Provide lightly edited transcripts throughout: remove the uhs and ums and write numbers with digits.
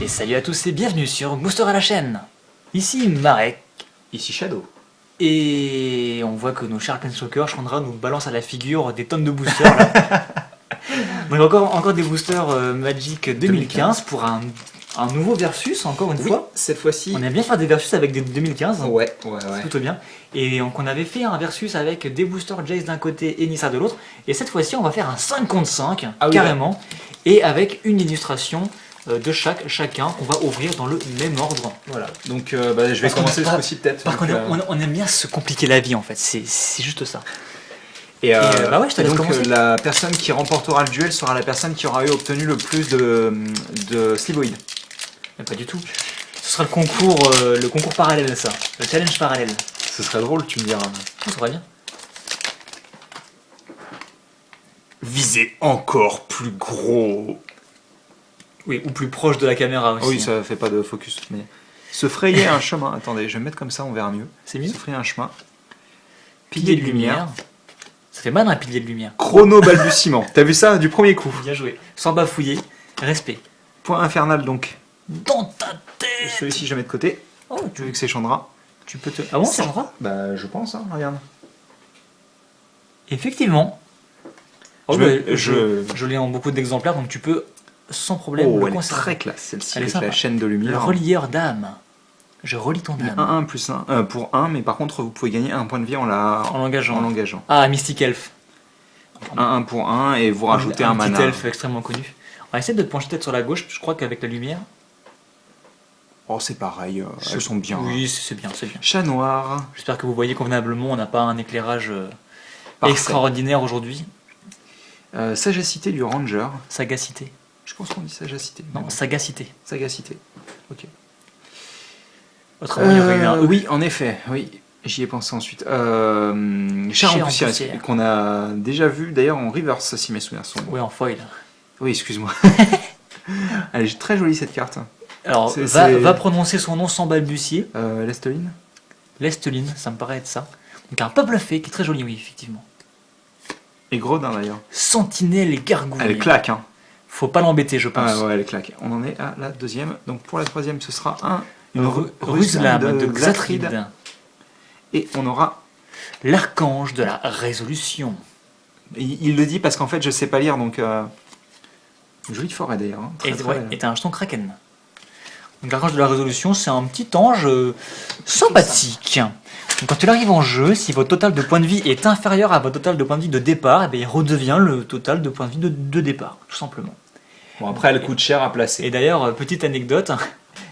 Et salut à tous et bienvenue sur Booster à la chaîne. Ici Marek. Ici Shadow. Et on voit que nos chers Planeswalkers, Chandra nous balance à la figure des tonnes de boosters là. Donc encore des boosters Magic 2015 pour un nouveau versus encore une fois. Cette fois-ci. On aime bien faire des versus avec des 2015. Ouais. C'est plutôt bien. Et donc on avait fait un versus avec des boosters Jace d'un côté et Nissa de l'autre. Et cette fois-ci on va faire un 5 contre 5 carrément. Et avec une illustration de chacun qu'on va ouvrir dans le même ordre. Voilà. Donc je vais commencer ce coup-ci peut-être. Par contre on aime bien se compliquer la vie en fait. C'est juste ça. Et ouais, je te laisse commencer. La personne qui remportera le duel sera la personne qui aura obtenu le plus de Slivoid. Pas du tout. Ce sera le concours parallèle ça. Le challenge parallèle. Ce serait drôle, tu me diras. Ça serait bien. Visez encore plus gros. Oui, ou plus proche de la caméra aussi. Oui, ça fait pas de focus. Mais se frayer un chemin. Attendez, je vais me mettre comme ça, on verra mieux. C'est mieux. Se frayer un chemin. Pilier de lumière. Ça fait mal un pilier de lumière. Chrono balbutiement. T'as vu ça du premier coup? Bien joué. Sans bafouiller. Respect. Point infernal donc. Dans ta tête. Celui-ci je mets de côté. Oh, Tu veux que c'est Chandra? tu peux te. Ah bon, ça changera? Bah je pense, hein, regarde. Effectivement. Oh, je l'ai en beaucoup d'exemplaires, donc tu peux sans problème Oh, le elle est conserver. très classe celle-ci Elle est avec sympa. la chaîne de Le lumière. relieur d'âme. Je relis ton âme. 1-1 plus 1 pour 1, mais par contre vous pouvez gagner un point de vie en l'engageant. Ah, Mystic Elf. 1-1 pour 1 et vous rajoutez un petit mana. elfe extrêmement connu. On va essayer de te pencher peut-être sur la gauche, je crois qu'avec la lumière. Oh c'est pareil, elles sont bien. Oui, c'est bien, c'est bien. Chat noir. J'espère que vous voyez convenablement, on n'a pas un éclairage Parfait. extraordinaire aujourd'hui. Sagacité du ranger. Sagacité. Je pense qu'on dit sagacité. Non, sagacité. Sagacité. Ok. Autrement, il y aurait eu un E. Oui, en effet, oui. J'y ai pensé ensuite. Chair en poussière, qu'on a déjà vu d'ailleurs en reverse, si mes souvenirs sont bons. Oui, en foil. Oui, excuse-moi. Elle est très jolie cette carte. Alors, va prononcer son nom sans balbutier. Lesteline. Lesteline, ça me paraît être ça. Donc un peuple fée qui est très joli, oui, effectivement. Et Grodin d'ailleurs. Sentinelle et gargouille. Elle claque, hein. Faut pas l'embêter, je pense. Ah ouais, elle claque. On en est à la deuxième. Donc pour la troisième, ce sera Une Ruslam de Xatride. Et on aura... L'archange de la résolution. Il le dit parce qu'en fait, je sais pas lire, donc... Une jolie forêt d'ailleurs. Hein. Et t'as un jeton Kraken. Donc l'archange de la résolution, c'est un petit ange sympathique. Donc quand il arrive en jeu, si votre total de points de vie est inférieur à votre total de points de vie de départ, il redevient le total de points de vie de départ, tout simplement. Bon, après, elle coûte cher à placer. Et d'ailleurs, petite anecdote,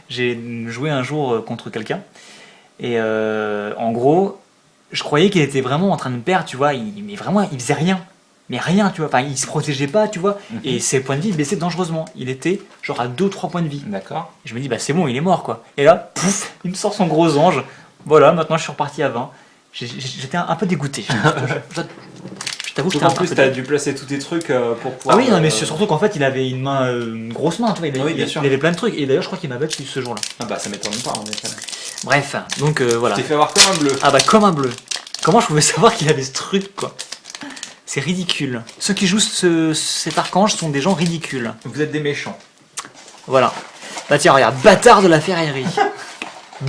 j'ai joué un jour contre quelqu'un, et en gros, je croyais qu'il était vraiment en train de perdre, tu vois, mais vraiment, il faisait rien. Mais rien, tu vois, enfin, il se protégeait pas, tu vois, et ses points de vie baissaient dangereusement. Il était genre à 2-3 points de vie. D'accord. Je me dis, bah c'est bon, il est mort, quoi. Et là, pouf, il me sort son gros ange. Voilà, maintenant je suis reparti à 20. J'étais un peu dégoûté. Je t'avoue que j'étais En un peu plus, t'as dû placer tous tes trucs pour pouvoir... Ah oui, non, mais surtout qu'en fait, il avait une grosse main, tu vois, Oui, bien sûr. il avait plein de trucs. Et d'ailleurs, je crois qu'il m'a battu ce jour-là. Ah bah ça m'étonne pas en effet. Bref, donc voilà. Tu t'es fait avoir comme un bleu. Ah bah comme un bleu. Comment je pouvais savoir qu'il avait ce truc, quoi? C'est ridicule. Ceux qui jouent cet archange sont des gens ridicules. Vous êtes des méchants. Voilà. Bah tiens, regarde, bâtard de la ferraillerie.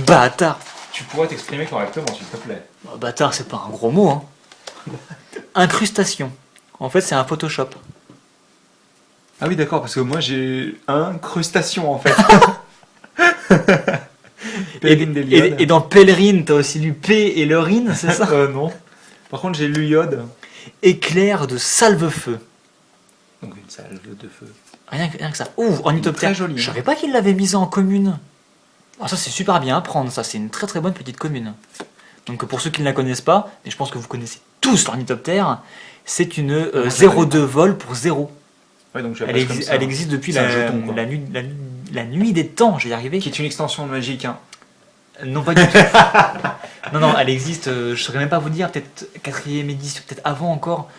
Bâtard. Tu pourrais t'exprimer correctement, s'il te plaît. Bah, bâtard, c'est pas un gros mot, hein. Incrustation. En fait, c'est un Photoshop. Ah oui, d'accord, parce que moi j'ai incrustation en fait. Pèlerine d'Héliode. Et dans Pèlerine, t'as aussi lu P et Lorine, c'est ça? Non. Par contre, j'ai lu Iode. Éclair de salve-feu. Donc une salve de feu. Rien que ça. Ouh, ornithoptère. Très joli. Je savais pas qu'il l'avait mise en commune. Ah, ça, c'est super bien à prendre, ça. C'est une très très bonne petite commune. Donc pour ceux qui ne la connaissent pas, mais je pense que vous connaissez tous l'ornithoptère, c'est une 0,2 vol pour 0. Ouais, donc Elle existe depuis la nuit des temps, j'y arrivé. Qui est une extension de Magic, hein. Non, pas du tout. non, elle existe, je saurais même pas vous dire, peut-être 4ème édition, peut-être avant encore.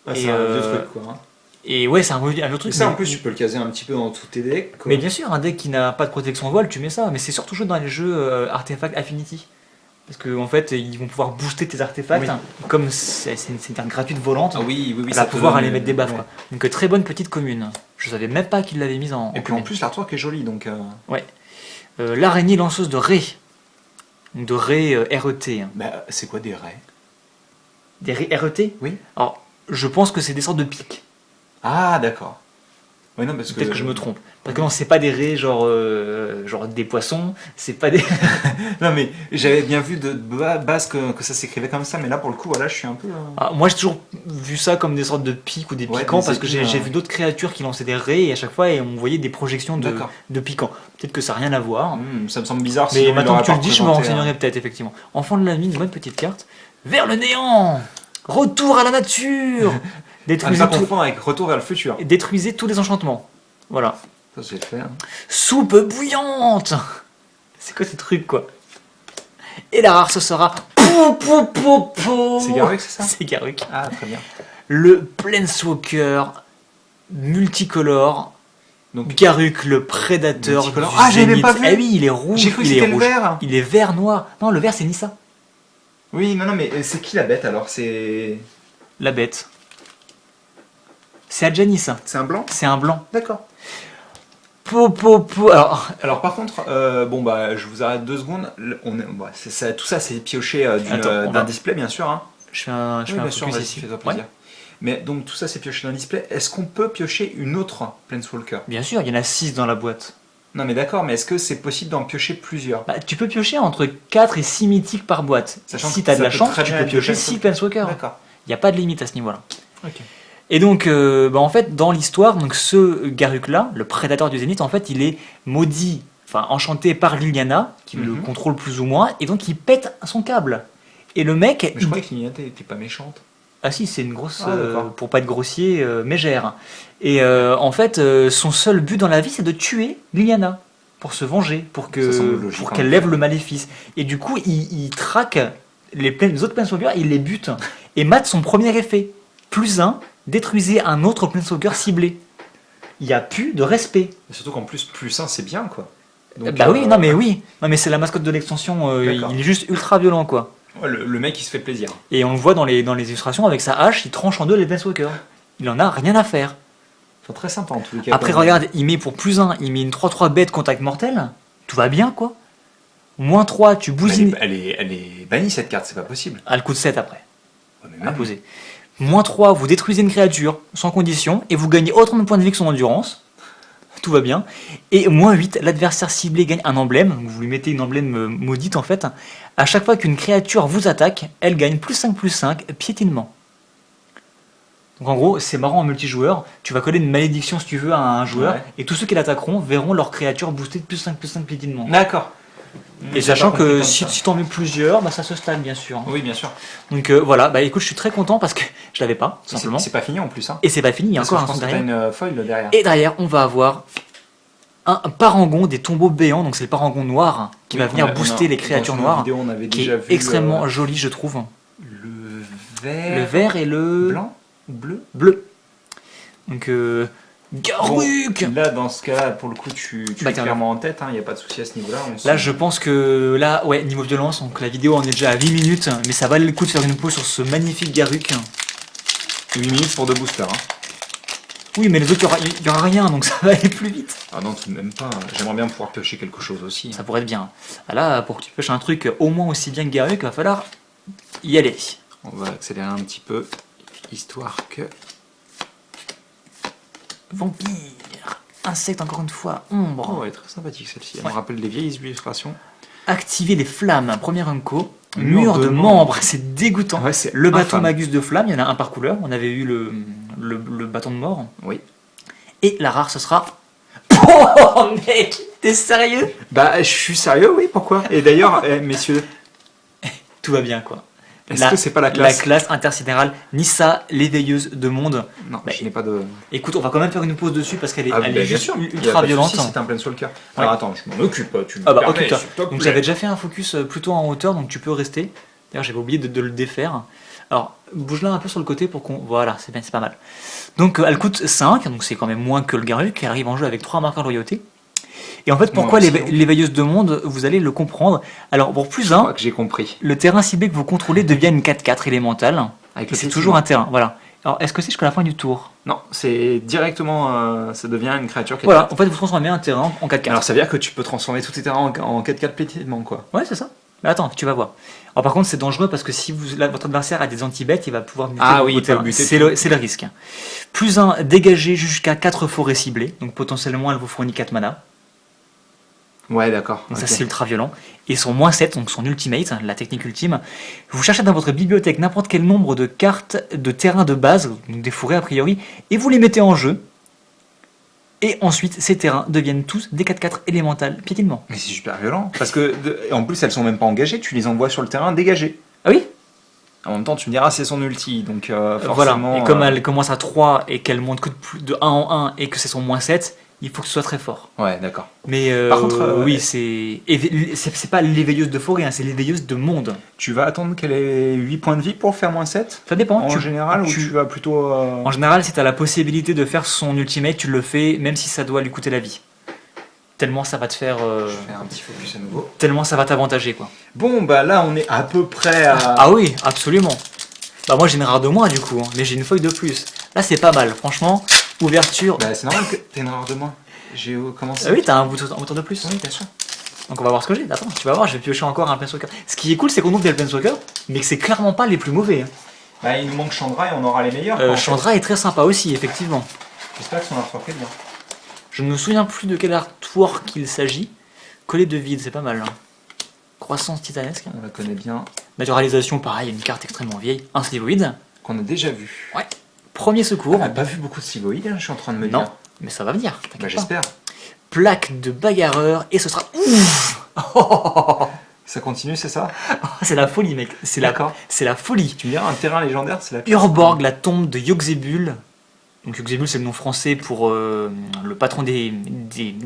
Ah, c'est un vieux truc, quoi. Hein. Et ouais, c'est un vieux truc. Ça, en plus, tu peux le caser un petit peu dans tous tes decks, quoi. Mais bien sûr, un deck qui n'a pas de protection vol, tu mets ça. Mais c'est surtout joué dans les jeux Artefact Affinity. Parce qu'en fait, ils vont pouvoir booster tes artefacts. Hein, comme c'est une carte gratuite volante. Ah oui, ça va pouvoir aller mettre des baffes. Quoi. Donc très bonne petite commune. Je savais même pas qu'il l'avait mise en Et puis commune. en plus, l'artwork est joli, donc... L'araignée lanceuse de raies. De raies RET. Hein. Bah, c'est quoi des raies? Des raies RET? Oui. Alors, je pense que c'est des sortes de pics. Ah, d'accord. Oui, non, parce que... Peut-être que je me trompe. Parce que non, c'est pas des raies genre des poissons, c'est pas des... Non, mais j'avais bien vu de base que ça s'écrivait comme ça, mais là, pour le coup, voilà, je suis un peu... Ah, moi, j'ai toujours vu ça comme des sortes de pics ou des Ouais, piquants, des parce que épines, j'ai vu d'autres créatures qui lançaient des raies, et à chaque fois, et on voyait des projections D'accord. de piquants. Peut-être que ça n'a rien à voir. Ça me semble bizarre. Mais sinon il maintenant l'aurait que tu pas le dis, je me représenté, renseignerai peut-être, effectivement. Enfant de la nuit, une bonne petite carte. Vers le néant. Retour à la nature. À ne Détruisez, pas confondre avec Retour vers le futur. détruisez tous les enchantements. Voilà. Ça, c'est le fait. Hein. Soupe bouillante. C'est quoi ce truc, quoi? Et la rare, ce sera... C'est Garruk, c'est ça? C'est Garruk. Ah, très bien. Le Planeswalker multicolore. Donc, Garruk, le prédateur du Multicolore. Ah, j'avais Zénith. pas vu. Ah oui, il est rouge. j'ai cru que il est c'était le rouge. vert. Il est vert-noir. Non, le vert, c'est Nissa. Oui, non, mais c'est qui la bête, alors? C'est La bête. C'est Adjani, ça. un blanc? C'est un blanc. D'accord. Alors, Alors par contre, bon bah je vous arrête 2 secondes. Tout ça c'est pioché Attends, on d'un va- display bien sûr. Hein. je fais un, Oui, je fais un bien sûr, focus vas-y, ici. fais-toi Ouais. plaisir. Mais donc tout ça c'est pioché d'un display. Est-ce qu'on peut piocher une autre Planeswalker? Bien sûr, il y en a 6 dans la boîte. Non mais d'accord, mais est-ce que c'est possible d'en piocher plusieurs? Bah, tu peux piocher entre 4 et 6 mythiques par boîte. Sachant Si que tu as de ça la peut chance, très tu bien peux être piocher le 6 Planeswalkers. Il D'accord. n'y a pas de limite à ce niveau-là. Ok. Et donc, en fait, dans l'histoire, donc ce Garruk-là, le prédateur du Zénith, en fait, il est maudit, enfin enchanté par Liliana, qui le contrôle plus ou moins, et donc il pète son câble. Et le mec... Mais je croyais que Liliana était pas méchante. Ah si, c'est une grosse, Ah, d'accord. pour pas être grossier, mégère. Et en fait, son seul but dans la vie, c'est de tuer Liliana, pour se venger, pour Ça semble logique, pour en qu'elle effet. lève le maléfice. Et du coup, il traque les autres Planeswalkers, il les bute, et mate son premier effet. +1, détruisez un autre Planeswalker ciblé. Il n'y a plus de respect. Et surtout qu'en plus +1 c'est bien quoi. Donc, Bah oui, non mais oui. Non mais c'est la mascotte de l'extension, D'accord. il est juste ultra violent, quoi. ouais, le mec il se fait plaisir. Et on le voit dans les illustrations, avec sa hache, il tranche en deux les Planeswalkers. Il en a rien à faire. Enfin, très sympa en tous les cas. Après, comme- regarde, il met pour +1, il met une 3-3 bête contact mortel. Tout va bien, quoi. -3, tu Mais bousines. elle est bannie cette carte, c'est pas possible. Ah, le coup de 7 après, Ouais, mais à même. poser. -3, vous détruisez une créature sans condition et vous gagnez autant de points de vie que son endurance. Tout va bien. Et -8, l'adversaire ciblé gagne un emblème. Donc vous lui mettez une emblème maudite en fait. À chaque fois qu'une créature vous attaque, elle gagne +5/+5 piétinement. Donc en gros, c'est marrant en multijoueur. Tu vas coller une malédiction si tu veux à un joueur Ouais. et tous ceux qui l'attaqueront verront leur créature boostée de +5/+5 piétinement. D'accord. Et J'ai sachant pas compris que comme si ça. tu t'en mets plusieurs, bah ça se stack bien sûr. Oui, bien sûr. Donc voilà, bah écoute, je suis très content parce que je l'avais pas, tout simplement. C'est pas fini en plus. Hein. Et c'est pas fini, il y a Parce que encore je un pense truc que t'as derrière. une foil derrière. Et derrière, on va avoir un parangon des tombeaux béants, donc c'est le parangon noir qui va Oui, venir on a- booster les créatures dans une noires, vidéo, on avait qui déjà est vu extrêmement joli, je trouve. le vert. Le vert et le Blanc ou bleu. bleu. Donc Garruk. Bon, là, dans ce cas-là, pour le coup, tu Bah, es tiens, clairement en tête, il n'y a pas de souci à ce niveau-là. on Là, sent- je pense que là, ouais, niveau violence, donc la vidéo en est déjà à 8 minutes, mais ça valait le coup de faire une pause sur ce magnifique Garruk. 8 minutes pour 2 boosters. Hein. Oui, mais les autres, il y aura rien, donc ça va aller plus vite. Ah non, tout de même pas. J'aimerais bien pouvoir piocher quelque chose aussi. Ça pourrait être bien. Ah là, pour que tu pêches un truc au moins aussi bien que Garruk, il va falloir y aller. On va accélérer un petit peu, histoire que... Vampire, insecte encore une fois, ombre. Oh, elle est très sympathique celle-ci. Elle Ouais. me rappelle des vieilles illustrations. Activer les flammes, premier unco. Mur Mur de de membres, c'est dégoûtant. Ouais, c'est Le bâton infâme. magus de flamme, il y en a un par couleur. On avait eu le bâton de mort. Oui. Et la rare, ce sera. Oh mec, t'es sérieux? Bah, je suis sérieux, oui, pourquoi? Et d'ailleurs, messieurs, Tout va bien quoi. est-ce que c'est pas la classe? La classe intersidérale Nissa, l'éveilleuse de monde. Non, Bah, je n'ai pas de... Écoute, on va quand même faire une pause dessus parce qu'elle est, Ah, elle bah, est bien juste sûr, il y a pas ultra de violente. souci, c'est un Planeswalker. Alors attends, je m'en occupe, tu me Ah bah permets, occupe-toi. s'il te Donc plaît. j'avais déjà fait un focus plutôt en hauteur, donc tu peux rester. D'ailleurs j'avais oublié de le défaire. Alors bouge là un peu sur le côté pour qu'on... Voilà, c'est bien, c'est pas mal. Donc elle coûte 5, donc c'est quand même moins que le Garruk, qui arrive en jeu avec 3 marqueurs de loyauté. Et en fait, pourquoi Moi aussi, donc. l'éveilleuse de monde, vous allez le comprendre. Alors pour plus Je crois 1, que j'ai compris. le terrain ciblé que vous contrôlez devient une 4-4 élémentale. Avec Et le c'est petit toujours noir. un terrain, voilà. Alors, est-ce que c'est jusqu'à la fin du tour? Non, c'est directement, ça devient une créature 4-4. Voilà, en fait, vous transformez un terrain en 4-4. Alors ça veut dire que tu peux transformer tous tes terrains en 4-4 pleinement, quoi. Ouais, c'est ça. Mais attends, tu vas voir. Alors, par contre, c'est dangereux parce que si votre adversaire a des anti-bêtes, il va pouvoir buter Ah vos oui, il peut terrains. buter C'est le risque. Plus un, dégagez jusqu'à 4 forêts ciblées. Donc, potentiellement, elle vous fournit 4 mana. Ouais, d'accord. Donc, ok. ça, c'est ultra violent. Et son -7, donc son ultimate, la technique ultime. Vous cherchez dans votre bibliothèque n'importe quel nombre de cartes de terrain de base, donc des forêts a priori, et vous les mettez en jeu. Et ensuite, ces terrains deviennent tous des 4-4 élémentales piétinement. Mais c'est super violent. Parce que, en plus, elles sont même pas engagées, tu les envoies sur le terrain dégagées. Ah oui. En même temps, tu me diras, c'est son ulti, donc Voilà. forcément... Et comme elle commence à 3 et qu'elle monte que de 1 en 1 et que c'est son -7, il faut que ce soit très fort. Ouais, d'accord. Mais Par contre, oui, c'est pas l'éveilleuse de forêt, hein, c'est l'éveilleuse de monde. Tu vas attendre qu'elle ait 8 points de vie pour faire -7 Ça dépend. en général, ou tu vas plutôt... En général, si tu as la possibilité de faire son ultimate, tu le fais même si ça doit lui coûter la vie. Tellement ça va te faire. Je vais faire un petit focus à nouveau. Tellement ça va t'avantager, quoi. Bon, bah là, on est à peu près à... Ah oui, absolument. Bah moi j'ai une rare de moins du coup, hein, mais j'ai une feuille de plus. Là c'est pas mal, franchement. Ouverture. Bah c'est normal que t'aies une rare de moins. J'ai commencé... Ah oui, t'as un bouton de plus. Oui, bien sûr. Donc on va voir ce que j'ai. Attends, tu vas voir, je vais piocher encore un Planeswalker. Ce qui est cool, c'est qu'on ouvre des Planeswalker, mais que c'est clairement pas les plus mauvais. Hein. Bah il nous manque Chandra et on aura les meilleurs. quoi, en fait. Chandra est très sympa aussi, effectivement. J'espère que son artwork est bien. Je ne me souviens plus de quel artwork il s'agit. Collet de vide, c'est pas mal. Hein. Croissance titanesque. On la connaît bien. Naturalisation, pareil, une carte extrêmement vieille. Un Slivoid. Qu'on a déjà vu. Ouais. Premier secours. On n'a pas vu beaucoup de Slivoïdes, hein, je suis en train de me Non, dire. mais ça va venir. t'inquiète Bah pas. j'espère. Plaque de bagarreur et ce sera. Ouf. Ça continue, c'est ça? C'est la folie, mec. C'est la folie. Tu me diras, un terrain légendaire, c'est la classe. Urborg, la tombe de Yogg-Zebul. Donc Yogg-Zebul, c'est le nom français pour le patron des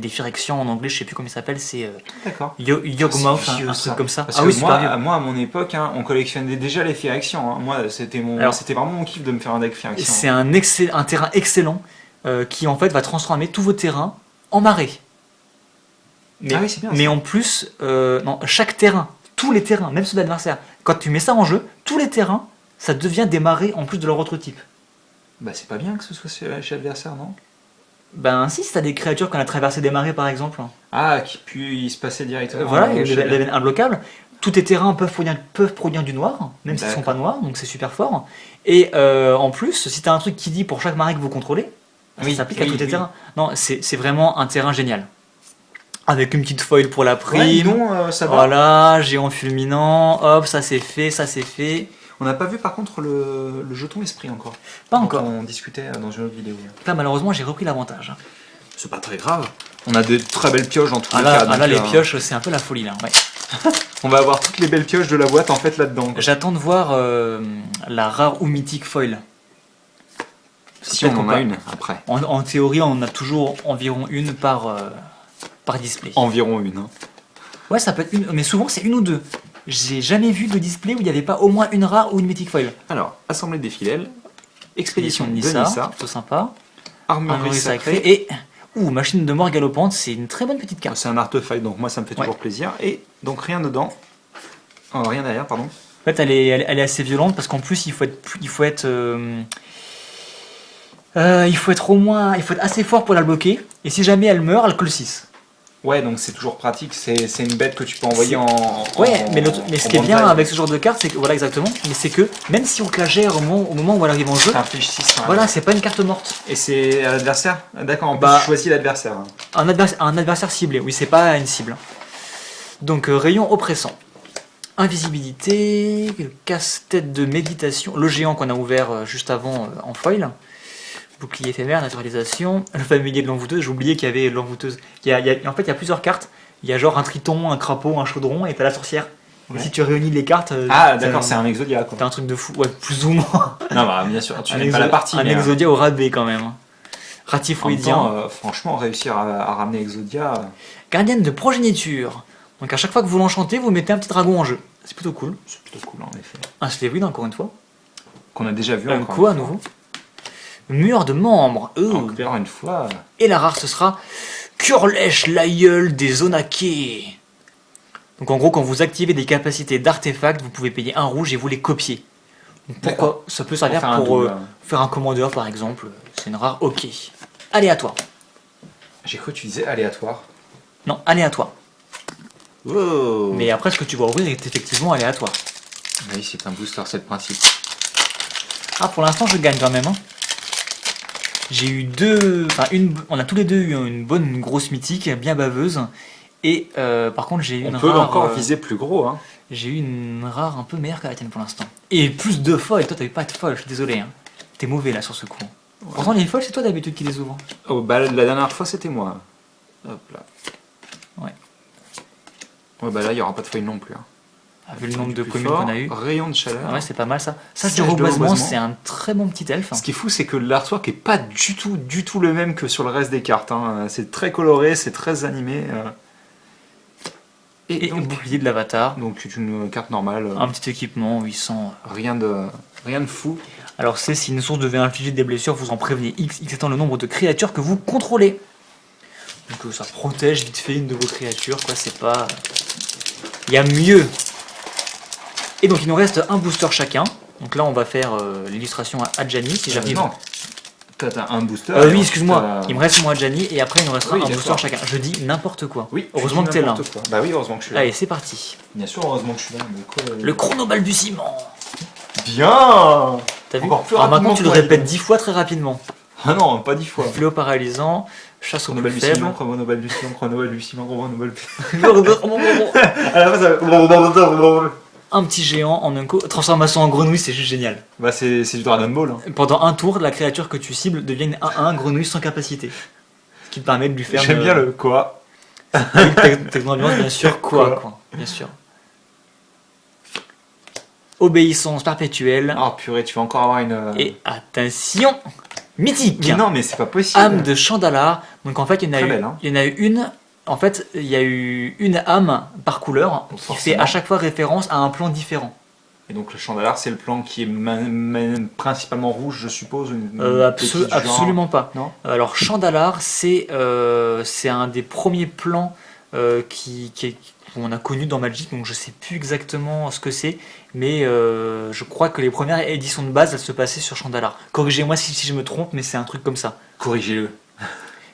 Phyrexians en anglais, je sais plus comment il s'appelle, c'est D'accord. Yawgmoth, C'est vieux, un ça. truc comme ça. Parce Ah que oui, super vieux. moi, à mon époque, hein, on collectionnait déjà les Phyrexians. Hein. Moi, c'était vraiment mon kiff de me faire un deck Phyrexian. C'est un terrain excellent qui en fait va transformer tous vos terrains en marais. Mais, Ah oui, c'est bien, mais ça. en plus, non, chaque terrain, tous les terrains, même ceux de l'adversaire, quand tu mets ça en jeu, tous les terrains, ça devient des marais en plus de leur autre type. Bah c'est pas bien que ce soit chez l'adversaire, non? Ben si t'as des créatures qu'on a traversé des marais par exemple, Ah, qui puisse se passer directement. voilà, chez ils deviennent imbloquables. Tous tes terrains peuvent produire du noir, même s'ils sont D'accord. pas noirs, donc c'est super fort. Et en plus, si t'as un truc qui dit pour chaque marais que vous contrôlez, Oui, ça s'applique à oui, tous tes oui. terrains. Non, c'est vraiment un terrain génial. Avec une petite foil pour la prime. Ouais, non, ça va. Voilà, géant fulminant, hop, ça c'est fait, ça c'est fait. On n'a pas vu par contre le jeton esprit encore. Pas dont encore. On discutait dans une autre vidéo. Là, malheureusement, j'ai repris l'avantage. C'est pas très grave. On a de très belles pioches dans tous les cas. Ah donc, là, les pioches, c'est un peu la folie là. Ouais. On va avoir toutes les belles pioches de la boîte en fait là-dedans. quoi. J'attends de voir la rare ou mythique foil. Si on Peut-être en qu'on a peut- une après. En théorie, on en a toujours environ une par display. Environ une. Hein. Ouais, ça peut être une, mais souvent c'est une ou deux. J'ai jamais vu de display où il n'y avait pas au moins une rare ou une mythique foil. Alors, Assemblée des Filelles, Expédition de Nissa, Nissa, plutôt sympa. Armurerie Armurerie sacrée. sacrée et machine de mort galopante, c'est une très bonne petite carte. C'est un artefact, donc moi ça me fait toujours plaisir. Et donc rien dedans. Oh, rien derrière, pardon. En fait, elle est assez violente parce qu'en plus il faut être assez fort pour la bloquer. Et si jamais elle meurt, elle colle 6. Ouais, donc c'est toujours pratique. C'est une bête que tu peux envoyer en. Ouais, en- mais ce en qui est bien bande-taille. avec ce genre de carte, c'est que voilà exactement, mais c'est que même si on te la gère au moment où elle arrive en jeu, C'est un fiche 6. Ouais. voilà, c'est pas une carte morte. Et c'est à l'adversaire. D'accord, en plus Bah, tu choisis l'adversaire. hein. Un adversaire ciblé, oui, c'est pas une cible. Donc rayon oppressant. Invisibilité, casse-tête de méditation, le géant qu'on a ouvert juste avant en foil. Bouclier éphémère, naturalisation, le familier de l'envoûteuse, j'ai oublié qu'il y avait l'envoûteuse. En fait, il y a plusieurs cartes. Il y a genre un triton, un crapaud, un chaudron et t'as la sorcière. Ouais. Et si tu réunis les cartes, Ah, d'accord, c'est un Exodia quoi. t'as un truc de fou. Ouais, plus ou moins. Non, bah bien sûr, tu Un n'aimes pas la partie. un mais, exodia au rabais quand même. en même Ratifoïdien. temps, franchement, réussir à ramener Exodia. Gardienne de progéniture. Donc à chaque fois que vous l'enchantez, vous mettez un petit dragon en jeu. C'est plutôt cool. C'est plutôt cool en effet. Un Slévoïde encore une fois. Qu'on a déjà vu Un encore. coup à nouveau. Mur de membres. Encore une fois. Et la rare, ce sera Kurlesh, l'aïeul des Onakés. Donc en gros, quand vous activez des capacités d'artefacts, vous pouvez payer un rouge et vous les copiez. Pourquoi ça peut servir Pour faire un pour double. faire un commandeur par exemple. C'est une rare ok. Aléatoire. J'ai cru que tu disais aléatoire. Non, aléatoire. Wow. Mais après, ce que tu vas ouvrir est effectivement aléatoire. Oui, c'est un booster, c'est le principe. Ah, pour l'instant, je gagne quand même. Hein. J'ai eu deux. Enfin, on a tous les deux eu une bonne grosse mythique, bien baveuse. Et par contre, j'ai eu une On peut rare. encore viser plus gros. Hein. J'ai eu une rare un peu meilleure que la tienne pour l'instant. Et plus de foils. Toi, t'avais pas de foils, je suis désolé. Hein. T'es mauvais là sur ce coup. Ouais. Pourtant, les foils, c'est toi d'habitude qui les ouvre. Oh, bah, la dernière fois, c'était moi. Hop là. Ouais. Ouais, bah là, il n'y aura pas de feuilles non plus. Hein. Vu le nombre de communes qu'on a eu. Rayon de chaleur. Ouais, c'est pas mal ça. Ça, Sage du de reboisement, reboisement. c'est un très bon petit elfe. Ce qui est fou, c'est que l'artwork est pas du tout le même que sur le reste des cartes. Hein. C'est très coloré, c'est très animé. Et donc, bouclier de l'avatar. donc une carte normale. Un petit équipement, 800. Rien de fou. Alors c'est si une source devait infliger des blessures, vous en prévenez X étant le nombre de créatures que vous contrôlez. Donc ça protège vite fait une de vos créatures, quoi, c'est pas... Il y a mieux. Et donc il nous reste un booster chacun. Donc là on va faire l'illustration à Adjani, si j'arrive. Non. T'as un booster. Oui, excuse-moi, il me reste mon Adjani et après il nous restera Oui, un d'accord. booster chacun. Je dis n'importe quoi. Oui, Heureusement que t'es là. Quoi. Bah oui, heureusement que je suis là. Allez, c'est parti. Bien sûr, heureusement que je suis là. Mais quoi, Le chronobal du ciment. Bien. T'as vu? Encore plus Alors maintenant rapidement tu le que moi, répètes 10 fois très rapidement. Ah non, pas 10 fois. Fléau paralysant, chasse au plus Chronobal du faible. ciment, chronobal du ciment, chronobal du ciment, chronobal du Un À la fin, ça... petit géant en un coup. Transformation en grenouille, c'est juste génial. Bah c'est du Dragon Ball. Hein. Pendant un tour, la créature que tu cibles devient une 1-1 grenouille sans capacité. Ce qui te permet de lui faire. J'aime bien le quoi. Techno-ambiance, bien sûr. Quoi. Bien sûr. Obéissance perpétuelle. Oh purée, tu vas encore avoir une... Et attention, mythique. Mais non, mais c'est pas possible. Âme de Chandalar. Donc en fait, il y en a Très eu, belle, hein. il y en a eu une. En fait, il y a eu une âme par couleur qui fait Forcément. à chaque fois référence à un plan différent. Et donc le Chandalar, c'est le plan qui est principalement rouge, je suppose. Absolument pas. Non. Alors Chandalar, c'est un des premiers plans qu'on a connu dans Magic, donc je sais plus exactement ce que c'est, mais je crois que les premières éditions de base, elles se passaient sur Chandalar. Corrigez-moi si je me trompe, mais c'est un truc comme ça. Corrigez-le.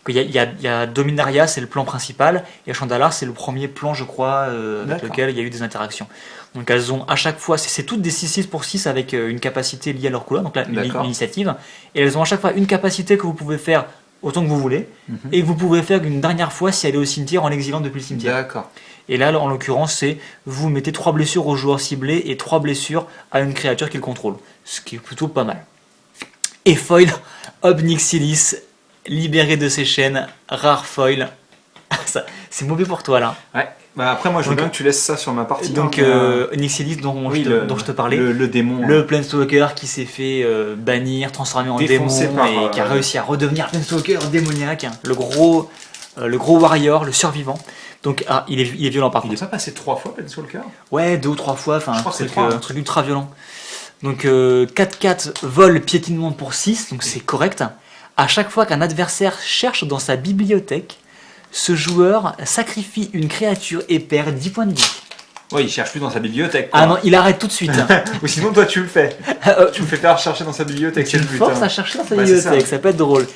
Il y a Dominaria, c'est le plan principal, et Chandalar, c'est le premier plan, je crois, avec D'accord. lequel il y a eu des interactions. Donc elles ont à chaque fois, c'est toutes des 6/6 pour 6 avec une capacité liée à leur couleur, donc là, D'accord. l'initiative, et elles ont à chaque fois une capacité que vous pouvez faire autant que vous voulez, et que vous pouvez faire une dernière fois si elle est au cimetière en exilant depuis le cimetière. D'accord. Et là, en l'occurrence, c'est vous mettez 3 blessures au joueur ciblé et 3 blessures à une créature qu'il contrôle, ce qui est plutôt pas mal. Et foil, Obnixilis, libéré de ses chaînes, rare foil. Ça, c'est mauvais pour toi là. Ouais. Bah après, moi, je veux Donc, bien que tu laisses ça sur ma partie. Donc, hein, Nixilis dont, oui, dont je te parlais, le démon. le Planeswalker qui s'est fait bannir, transformer en démon Défoncé par, et qui a réussi à redevenir Planeswalker démoniaque, hein. Le gros warrior, le survivant. Donc il est violent par Il contre. est pas passé 3 fois, Planeswalker ? Ouais, 2 ou 3 fois, enfin Je un crois que c'est truc, 3, hein. un truc ultra violent. Donc 4-4 vol piétinement pour 6, donc c'est correct. À chaque fois qu'un adversaire cherche dans sa bibliothèque, ce joueur sacrifie une créature et perd 10 points de vie. Ouais, il cherche plus dans sa bibliothèque. Quoi. Ah non, il arrête tout de suite. Ou sinon, toi, tu le fais. Tu le fais faire chercher dans sa bibliothèque, Tu c'est le le but. forces hein. à chercher dans sa Bah, c'est bibliothèque, ça. ça peut être drôle.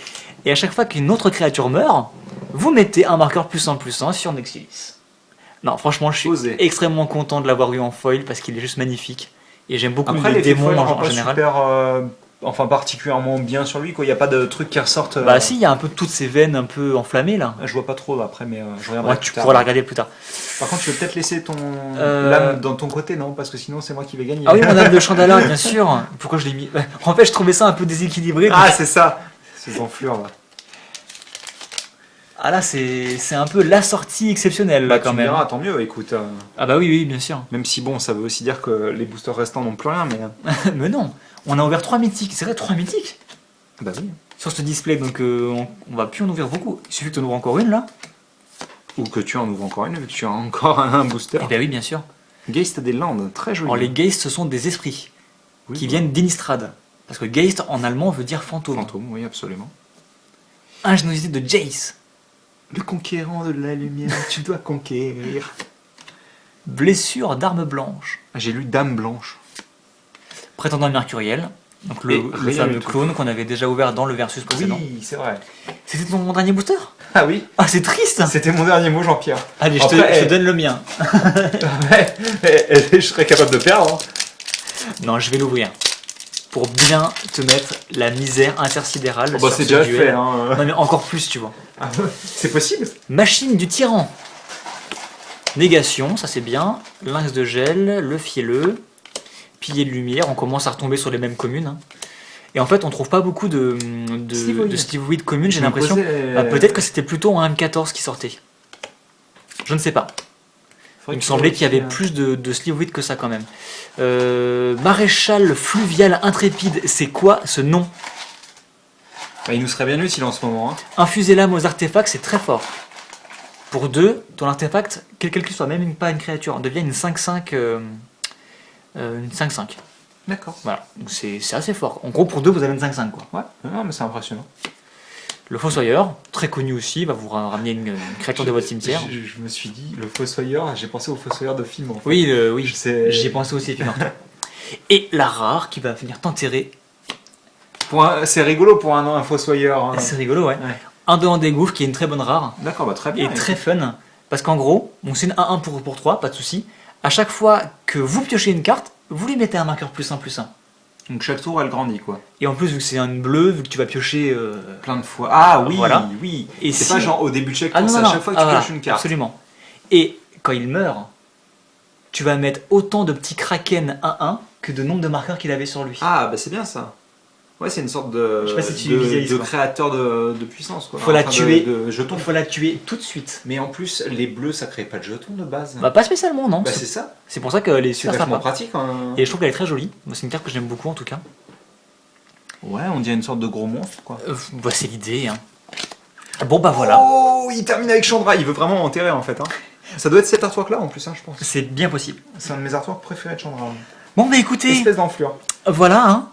Et à chaque fois qu'une autre créature meurt, vous mettez un marqueur +1/+1 sur Nixilis. Non, franchement, je suis Osé. extrêmement content de l'avoir eu en foil parce qu'il est juste magnifique. Et j'aime beaucoup Après, les l'effet démons foil rend en pas général. super, enfin, particulièrement bien sur lui, quoi. Il n'y a pas de trucs qui ressortent. Bah si, il y a un peu toutes ces veines un peu enflammées là. Je vois pas trop après, mais je regarderai Ouais, plus tu tard. pourras la regarder plus tard. Par contre, tu veux peut-être laisser ton Euh, l'âme dans ton côté, non ? Parce que sinon, c'est moi qui vais gagner. Ah oui, mon âme de Chandalar, bien sûr. Pourquoi je l'ai mis ? En fait, je trouvais ça un peu déséquilibré. Ah, c'est ça. Ces enflures là. Ah là, c'est un peu la sortie exceptionnelle là Bah, quand tu me même. diras, tant mieux. Écoute, Ah bah oui, bien sûr. même si bon, ça veut aussi dire que les boosters restants n'ont plus rien, mais Mais non, on a ouvert 3 mythiques. C'est vrai, 3 mythiques bah oui. sur ce display, donc on va plus en ouvrir beaucoup. Il suffit que tu en ouvres encore une là. Ou que tu en ouvres encore une, vu que tu as encore un booster. Eh ben oui, bien sûr. Geist des Landes, très joli. Alors les Geist, ce sont des esprits Oui, qui voilà. viennent d'Innistrad. Parce que Geist en allemand veut dire fantôme. Fantôme, oui, absolument. Ingéniosité de Jace. Le conquérant de la lumière, tu dois conquérir. Blessure d'arme blanche. Ah, j'ai lu Dame Blanche. Prétendant Mercuriel, donc le rien fameux du tout. clone qu'on avait déjà ouvert dans le versus précédent. Oui, c'est vrai. C'était ton dernier booster? Ah oui, Ah, c'est triste. c'était mon dernier mot, Jean-Pierre. Allez, Après, je te donne le mien. je serais capable de perdre. Hein. Non, je vais l'ouvrir. Pour bien te mettre la misère intersidérale. Bah, sur c'est ce déjà duel. fait. Hein. Non, mais encore plus, tu vois. Ah, c'est possible. Machine du tyran. Négation, ça c'est bien. Lynx de gel, le fielleux. Pilier de lumière, on commence à retomber sur les mêmes communes. Hein. Et en fait, on trouve pas beaucoup de Slivoid communes, j'ai l'impression. Peut-être que c'était plutôt un M14 qui sortait. Je ne sais pas. Il me semblait qu'il y avait plus de Slivoid que ça quand même. Maréchal fluvial intrépide, c'est quoi ce nom? Bah, il nous serait bien utile en ce moment. Hein. Infuser l'âme aux artefacts, c'est très fort. Pour 2, ton artefact, quel qu'il soit, même pas une créature, devient une 5-5. Une 5-5. D'accord. Voilà, donc c'est assez fort. En gros, pour 2, vous avez une 5-5 quoi. Ouais, non, mais c'est impressionnant. Le Fossoyeur, très connu aussi, va vous ramener une créature de votre cimetière. Je me suis dit, le Fossoyeur, j'ai pensé au Fossoyeur de film. En fait. Oui, oui, j'y ai pensé aussi. Et la rare qui va venir t'enterrer. C'est rigolo pour un Fossoyeur. Hein. C'est rigolo, ouais. Un de des gouffres qui est une très bonne rare. D'accord, bah très bien. Et très fun. Parce qu'en gros, bon, c'est une 1-1 pour 3, pas de souci. À chaque fois que vous piochez une carte, vous lui mettez un marqueur +1/+1. Donc chaque tour, elle grandit quoi. Et en plus, vu que c'est une bleue, vu que tu vas piocher plein de fois. Ah oui, voilà. Oui. Et c'est pas genre au début de chaque tour, tour, c'est à chaque fois que tu pioches une carte. Absolument. Et quand il meurt, tu vas mettre autant de petits kraken 1-1 que de nombre de marqueurs qu'il avait sur lui. Ah bah c'est bien ça. Ouais, c'est une sorte de, je sais pas si tu visualises, de créateur de puissance quoi. Faut la tuer. De jetons. Faut la tuer tout de suite. Mais en plus, les bleus, ça crée pas de jetons de base. Bah pas spécialement, non. Bah c'est ça. C'est pour ça qu'elle est super vachement sympa. Pratique. Hein. Et je trouve qu'elle est très jolie. Moi, c'est une carte que j'aime beaucoup en tout cas. Ouais, on dirait une sorte de gros monstre quoi. Bah c'est l'idée. Hein. Bon bah voilà. Oh, il termine avec Chandra. Il veut vraiment enterrer en fait. Hein. Ça doit être cet artwork là en plus, hein, je pense. C'est bien possible. C'est un de mes artworks préférés de Chandra. Bon bah écoutez. Espèce d'enflure. Voilà. Hein.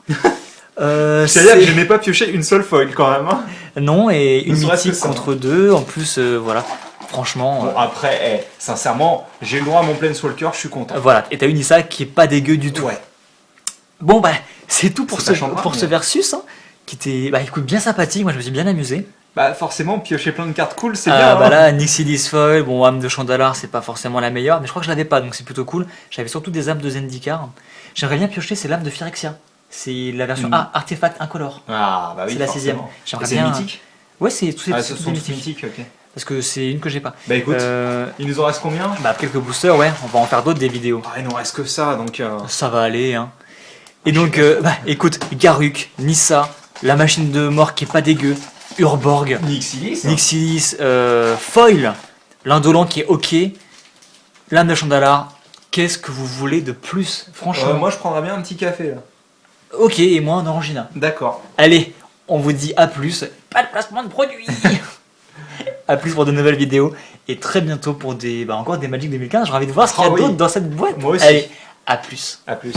C'est-à-dire que je n'ai pas pioché une seule foil quand même. Hein. Non, et une mythique contre 2, en plus, voilà. Franchement. Bon, après, sincèrement, j'ai le droit à mon Planeswalker, je suis content. Voilà, et t'as une Issa qui est pas dégueu du tout. Ouais. Bon, bah, c'est tout pour Chandra, ce versus, hein, qui était, bah, écoute, bien sympathique. Moi, je me suis bien amusé. Bah, forcément, piocher plein de cartes cool, c'est bien. Bah hein. là, Nixilis Foil, bon, âme de Chandalar, c'est pas forcément la meilleure, mais je crois que je l'avais pas, donc c'est plutôt cool. J'avais surtout des âmes de Zendikar. J'aimerais bien piocher ces lames de Phyrexia. C'est la version artefact incolore. Ah, bah oui, c'est la 6ème. J'aimerais bien. C'est mythique. Ouais, c'est tous des mythiques, ok. Parce que c'est une que j'ai pas. Bah écoute, il nous en reste combien? Bah quelques boosters, ouais, on va en faire d'autres des vidéos. Ah, il nous reste que ça, donc... Ça va aller, hein. Et donc, bah écoute, Garruk, Nissa, la machine de mort qui est pas dégueu, Urborg, Nixilis, Foil, l'indolent qui est ok, l'âme de Chandalar, qu'est-ce que vous voulez de plus, franchement? Moi je prendrais bien un petit café là. Ok, et moi un Orangina. D'accord. Allez, on vous dit à plus, pas de placement de produit. À plus pour de nouvelles vidéos et très bientôt pour encore des Magic 2015. J'ai envie de voir ce qu'il y a d'autre dans cette boîte. Moi aussi. Allez, à plus. À plus.